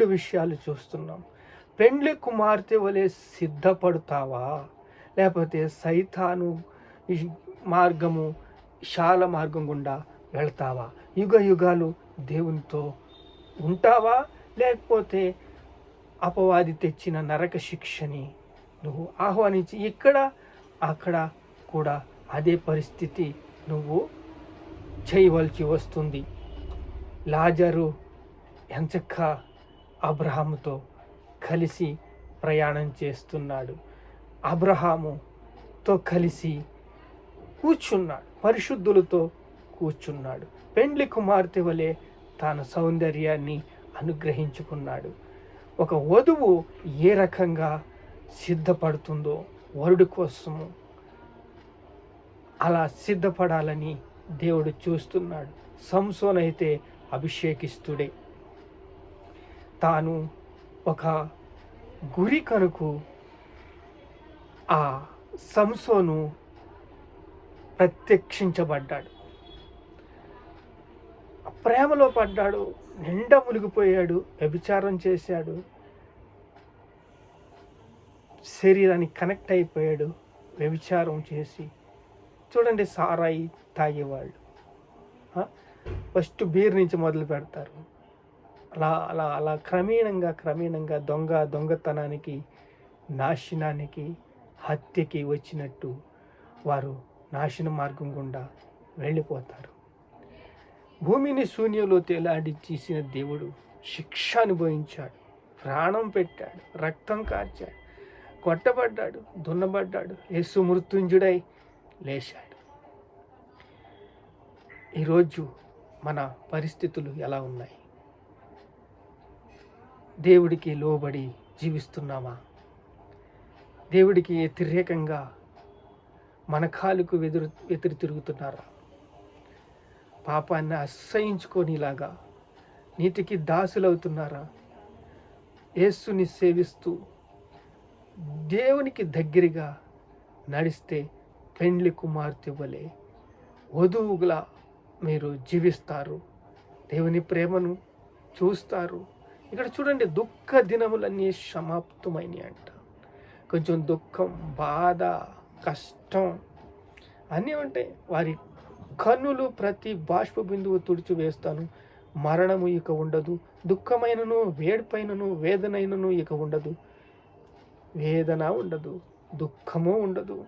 రెండు విషయాలు చూస్తున్నాం. పెండ్లి కుమార్తె వలె సిద్ధపడతావా, లేకపోతే సైతాను ఈ మార్గము శాల మార్గం గుండా వెళ్తావా? యుగ యుగాలు దేవునితో ఉంటావా, లేకపోతే అపవాది తెచ్చిన నరక శిక్షని నువ్వు ఆహ్వానించి ఇక్కడ అక్కడ కూడా అదే పరిస్థితి నువ్వు చేయవలసి వస్తుంది. లాజరు ఎంచక్క అబ్రహాముతో కలిసి ప్రయాణం చేస్తున్నాడు. అబ్రహాముతో కలిసి కూర్చున్నాడు, పరిశుద్ధులతో కూర్చున్నాడు. పెండ్లి కుమార్తె వలె తన సౌందర్యాన్ని అనుగ్రహించుకున్నాడు. ఒక వధువు ఏ రకంగా సిద్ధపడుతుందో వరుడు కోసము అలా సిద్ధపడాలని దేవుడు చూస్తున్నాడు. సంసోన్ అయితే అభిషేకిస్తుడే. తాను ఒక గురి కనుకు ఆ సంసోను ప్రత్యక్షించబడ్డాడు. ప్రేమలో పడ్డాడు, నిండా మునిగిపోయాడు, వ్యభిచారం చేశాడు, శరీరానికి కనెక్ట్ అయిపోయాడు, వ్యభిచారం చేసి. చూడండి, సారాయి తాగేవాళ్ళు ఫస్ట్ బీర్ నుంచి మొదలు పెడతారు. అలా అలా అలా క్రమేణంగా దొంగతనానికి, నాశనానికి, హత్యకి వచ్చినట్టు వారు నాశన మార్గం గుండా వెళ్ళిపోతారు. భూమిని శూన్యంలో తేలాడి చేసిన దేవుడు శిక్ష అనుభవించాడు, ప్రాణం పెట్టాడు, రక్తం కార్చాడు, కొట్టబడ్డాడు, దున్నబడ్డాడు, యేసు మృత్యుంజుడై లేచాడు. ఈరోజు మన పరిస్థితులు ఎలా ఉన్నాయి? దేవుడికి లోబడి జీవిస్తున్నామా? దేవుడికి వ్యతిరేకంగా మన కాలుకు ఎదురు తిరుగుతున్నారా? పాపాన్ని అసహించుకోనిలాగా నీతికి దాసులవుతున్నారా? యేసుని సేవిస్తూ దేవునికి దగ్గరగా నడిస్తే పెండ్లి కుమార్తె వలె వధువులా మీరు జీవిస్తారు, దేవుని ప్రేమను చూస్తారు. ఇక్కడ చూడండి, దుఃఖ దినములన్నీ సమాప్తమైనవి అంట. కొంచెం దుఃఖం, బాధ, కష్టం అన్నీ ఉంటాయి. వారి కన్నులు ప్రతి బాష్ప బిందువు తుడిచివేస్తాను, మరణము ఇక ఉండదు, దుఃఖమైనను వేడిపైనను వేదనైనను ఇక ఉండదు, వేదన ఉండదు, దుఃఖము ఉండదు.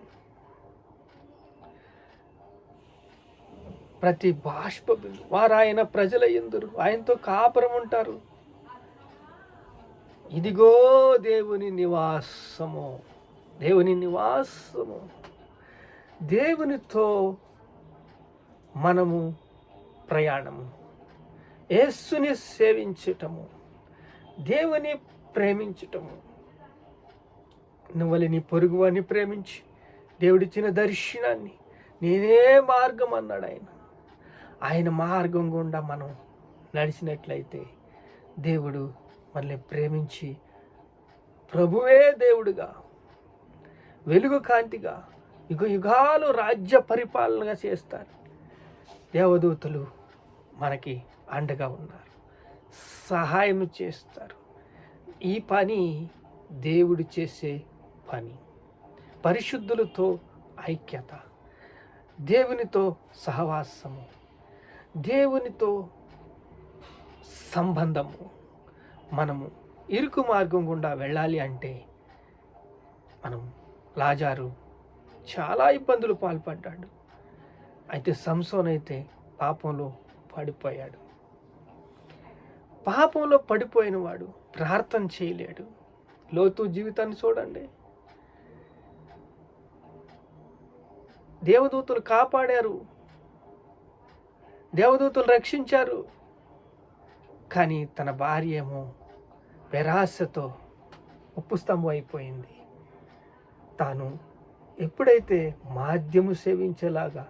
ప్రతి బాష్ప బిందు వారు ఆయన ప్రజల యందురు, ఆయనతో కాపురం ఉంటారు. ఇదిగో దేవుని నివాసము, దేవుని నివాసము. దేవునితో మనము ప్రయాణము, యేసుని సేవించటము, దేవుని ప్రేమించటము. నువ్వలి నీ పొరుగువాన్ని ప్రేమించి, దేవుడిచ్చిన దర్శనాన్ని నేనే మార్గం అన్నాడు ఆయన. ఆయన మార్గం గుండా మనం నడిచినట్లయితే దేవుడు మనల్ని ప్రేమించి ప్రభువే దేవుడుగా, వెలుగు కాంతిగా, యుగ యుగాలు రాజ్య పరిపాలనగా చేస్తారు. దేవదూతలు మనకి అండగా ఉన్నారు, సహాయం చేస్తారు. ఈ పని దేవుడు చేసే పని. పరిశుద్ధులతో ఐక్యత, దేవునితో సహవాసము, దేవునితో సంబంధము. మనము ఇరుకు మార్గం గుండా వెళ్ళాలి అంటే మనం లాజారు చాలా ఇబ్బందులు పాల్పడ్డాడు. అయితే సంసోన్ అయితే పాపంలో పడిపోయాడు. పాపంలో పడిపోయిన వాడు ప్రార్థన చేయలేడు. లోతు జీవితాన్ని చూడండి. దేవదూతలు కాపాడారు, దేవదూతలు రక్షించారు. కానీ తన భార్య ఏమో పెరాశతో ఉప్పు స్తంభం అయిపోయింది. తాను ఎప్పుడైతే మాద్యము సేవించేలాగా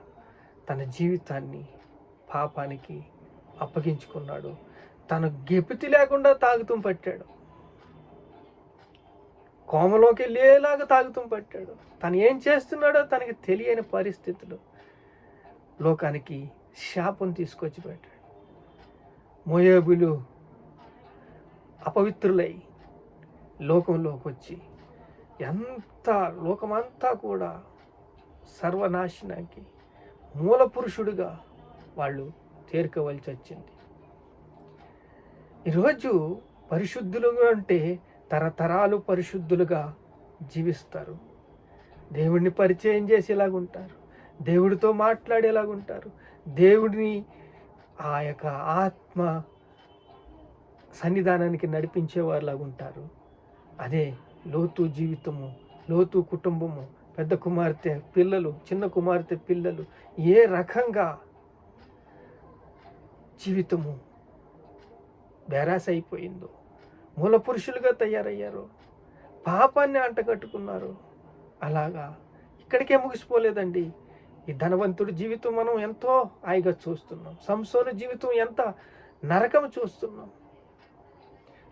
తన జీవితాన్ని పాపానికి అప్పగించుకున్నాడు, తను గెపితి లేకుండా తాగుతూ పట్టాడు, కోమలోకి వెళ్ళేలాగా తాగుతూ పట్టాడు. తను ఏం చేస్తున్నాడో తనకి తెలియని పరిస్థితులు లోకానికి శాపం తీసుకొచ్చి పెట్టాడు. మోయాబులు అపవిత్రులై లోకంలోకి వచ్చి లోకమంతా కూడా సర్వనాశనానికి మూల పురుషుడిగా వాళ్ళు చేరుకోవలసి వచ్చింది. ఈరోజు పరిశుద్ధులుగా అంటే తరతరాలు పరిశుద్ధులుగా జీవిస్తారు. దేవుడిని పరిచయం చేసేలాగుంటారు, దేవుడితో మాట్లాడేలాగుంటారు, దేవుడిని ఆ యొక్క ఆత్మ సన్నిధానానికి నడిపించేవారిలాగా ఉంటారు. అదే లోతు జీవితము, లోతు కుటుంబము, పెద్ద కుమార్తె పిల్లలు, చిన్న కుమార్తె పిల్లలు ఏ రకంగా జీవితము బెరాస్ అయిపోయిందో, మూల పురుషులుగా తయారయ్యారో, పాపాన్ని అంటగట్టుకున్నారు. అలాగా ఇక్కడికే ముగిసిపోలేదండి. ఈ ధనవంతుడి జీవితం మనం ఎంతో హాయిగా చూస్తున్నాం. సంసోను జీవితం ఎంత నరకం చూస్తున్నాం.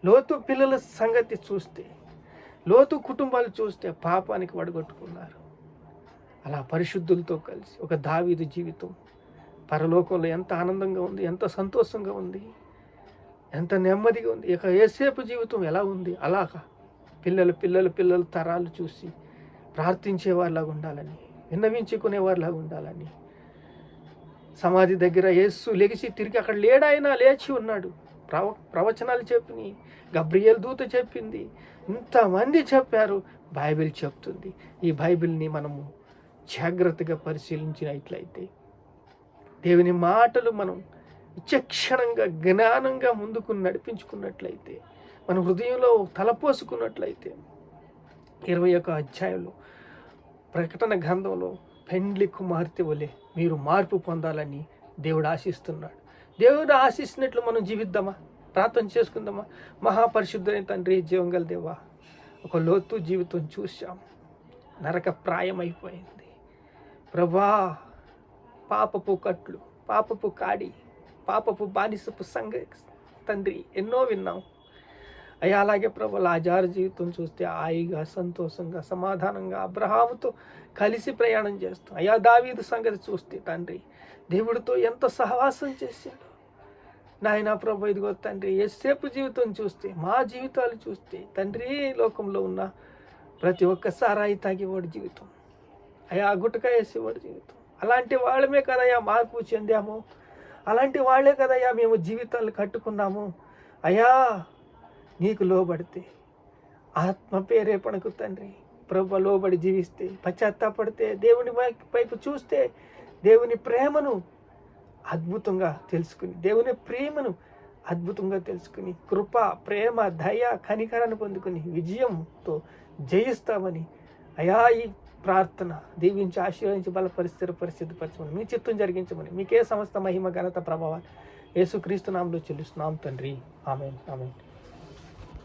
లోతు పిల్లల సంగతి చూస్తే, లోతు కుటుంబాలు చూస్తే పాపానికి వడగొట్టుకున్నారు. అలా పరిశుద్ధులతో కలిసి ఒక దావీదు జీవితం పరలోకంలో ఎంత ఆనందంగా ఉంది, ఎంత సంతోషంగా ఉంది, ఎంత నెమ్మదిగా ఉంది. ఇక యేసేపు జీవితం ఎలా ఉంది, అలాగా పిల్లలు తరాలు చూసి ప్రార్థించేవారిలాగా ఉండాలని, విన్నవించుకునేవారిలాగా ఉండాలని. సమాధి దగ్గర యేసు లెగిసి తిరిగి అక్కడ లేడాయన లేచి ఉన్నాడు. ప్రవచనాలు చెప్పిని, గబ్రియేల్ దూత చెప్పింది, ఇంతమంది చెప్పారు, బైబిల్ చెప్తుంది. ఈ బైబిల్ని మనము జాగ్రత్తగా పరిశీలించినట్లయితే, దేవుని మాటలు మనం విచక్షణంగా జ్ఞానంగా ముందుకు నడిపించుకున్నట్లయితే, మన హృదయంలో తలపోసుకున్నట్లయితే, 21వ అధ్యాయంలో ప్రకటన గ్రంథంలో పెండ్లి కుమార్తె వలె మీరు మార్పు పొందాలని దేవుడు ఆశిస్తున్నాడు. దేవుడు ఆశిస్తున్నట్లు మనం జీవిద్దామా? ప్రార్థన చేసుకుందామా? మహాపరిశుద్ధుడైన తండ్రి, జీవంగల దేవా, ఒక లోతు జీవితం చూశాం, నరక ప్రాయమైపోయింది ప్రభా. పాపపు కట్లు, పాపపు కాడి, పాపపు బానిసపు తండ్రి ఎన్నో విన్నాం అయ్యా. అలాగే ప్రభు లాజరు జీవితం చూస్తే హాయిగా, సంతోషంగా, సమాధానంగా అబ్రహాముతో కలిసి ప్రయాణం చేస్తాం అయ్యా. దావీదు సంగతి చూస్తే తండ్రి దేవుడితో ఎంత సహవాసం చేశాడు నాయన ప్రభు. ఇదిగో తండ్రి యేసేపు జీవితం చూస్తే, మా జీవితాలు చూస్తే తండ్రి, లోకంలో ఉన్న ప్రతి ఒక్క సారాయి తాగేవాడి జీవితం అయ్యా, గుట్టకాయ వేసేవాడి జీవితం, అలాంటి వాళ్ళమే కదయ్యా మార్పు చెందాము. అలాంటి వాళ్ళే కదయ్యా మేము జీవితాలు కట్టుకున్నాము అయ్యా. నీకు లోబడితే, ఆత్మ ప్రేరేపణకు తండ్రి ప్రభు లోబడి జీవిస్తే, పశ్చాత్తాపడితే, దేవుని వైపు చూస్తే, దేవుని ప్రేమను అద్భుతంగా తెలుసుకుని, దేవుని ప్రేమను అద్భుతంగా తెలుసుకుని, కృప, ప్రేమ, దయ, కనికరాన్ని పొందుకుని విజయంతో జయిస్తామని అయా ఈ ప్రార్థన దీవించి, ఆశీర్వదించి, పరిస్థితిపరచమని, మీ చిత్తం జరిగించమని, మీకే సమస్త మహిమ, ఘనత, ప్రభావాలు యేసుక్రీస్తు నామములో చెల్లిస్తున్నాం తండ్రి. ఆమేన్, ఆమేన్.